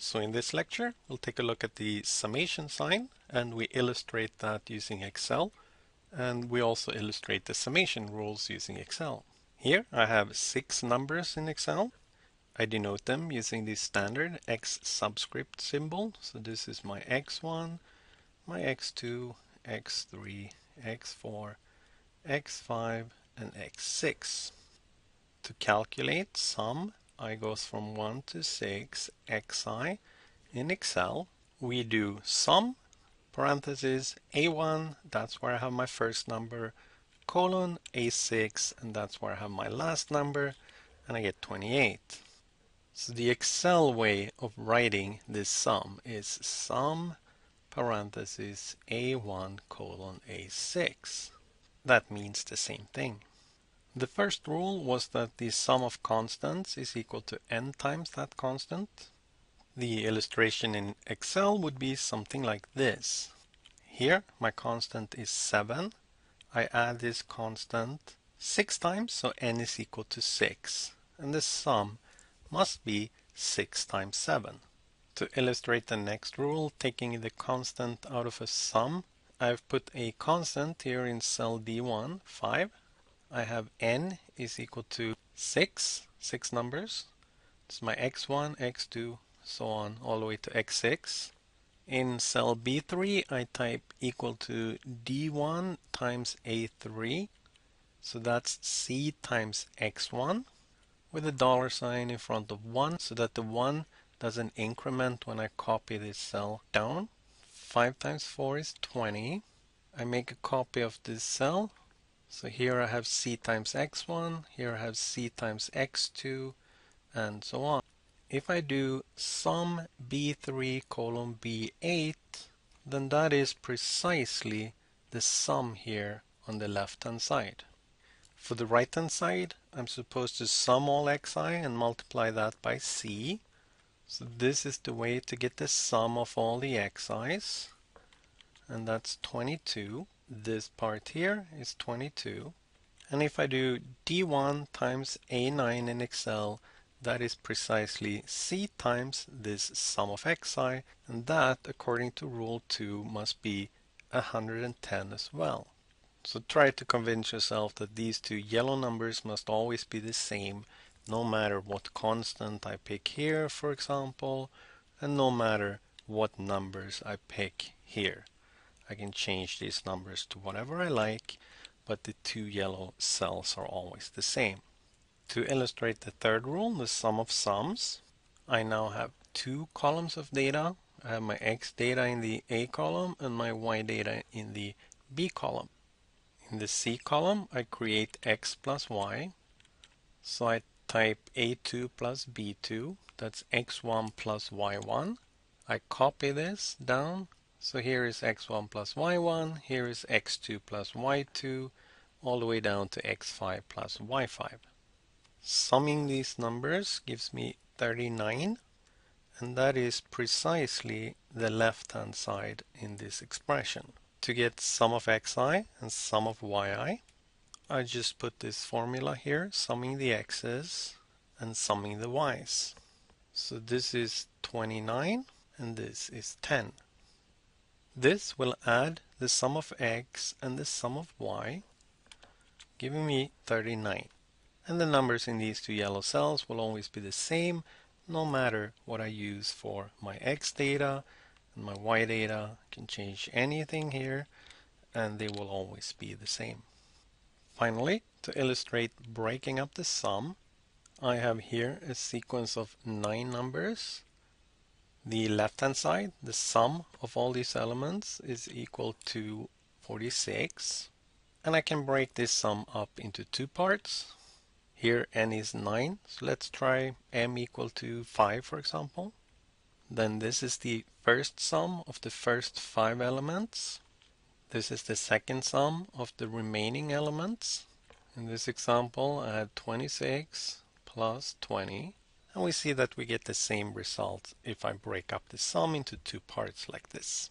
So in this lecture, we'll take a look at the summation sign, and we illustrate that using Excel, and we also illustrate the summation rules using Excel. Here I have 6 numbers in Excel. I denote them using the standard X subscript symbol. So this is my X1, my X2, X3, X4, X5, and X6. To calculate sum, I goes from 1 to 6 xi. In Excel, we do sum, parentheses, A1, that's where I have my first number, colon, A6, and that's where I have my last number, and I get 28. So the Excel way of writing this sum is sum, parentheses, A1, colon, A6. That means the same thing. The first rule was that the sum of constants is equal to n times that constant. The illustration in Excel would be something like this. Here my constant is 7. I add this constant 6 times, so n is equal to 6. And the sum must be 6 times 7. To illustrate the next rule, taking the constant out of a sum, I've put a constant here in cell D1, 5. I have n is equal to 6 numbers. It's my x1, x2, so on, all the way to x6. In cell B3, I type equal to D1 times A3. So that's C times X1 with a dollar sign in front of 1 so that the 1 doesn't increment when I copy this cell down. 5 times 4 is 20. I make a copy of this cell. So here I have C times X1, here I have C times X2, and so on. If I do sum B3 colon B8, then that is precisely the sum here on the left hand side. For the right hand side, I'm supposed to sum all xi and multiply that by c. So this is the way to get the sum of all the xi's, and that's 22. This part here is 22. And if I do D1 times A9 in Excel, that is precisely C times this sum of xi, and that, according to rule 2, must be 110 as well. So try to convince yourself that these two yellow numbers must always be the same, no matter what constant I pick here, for example, and no matter what numbers I pick here. I can change these numbers to whatever I like, but the two yellow cells are always the same. To illustrate the third rule, the sum of sums, I now have 2 columns of data. I have my X data in the A column and my Y data in the B column. In the C column, I create X plus Y. So I type A2 plus B2, that's X1 plus Y1. I copy this down. So here is X1 plus Y1, here is X2 plus Y2, all the way down to X5 plus Y5. Summing these numbers gives me 39, and that is precisely the left-hand side in this expression. To get sum of xi and sum of yi, I just put this formula here, summing the x's and summing the y's. So this is 29 and this is 10. This will add the sum of x and the sum of y, giving me 39. And the numbers in these two yellow cells will always be the same, no matter what I use for my x data and my y data. I can change anything here, and they will always be the same. Finally, to illustrate breaking up the sum, I have here a sequence of 9 numbers. The left-hand side, the sum of all these elements, is equal to 46. And I can break this sum up into 2 parts. Here n is 9, so let's try m equal to 5, for example. Then this is the first sum of the first 5 elements. This is the second sum of the remaining elements. In this example, I had 26 plus 20. And we see that we get the same result if I break up the sum into 2 parts like this.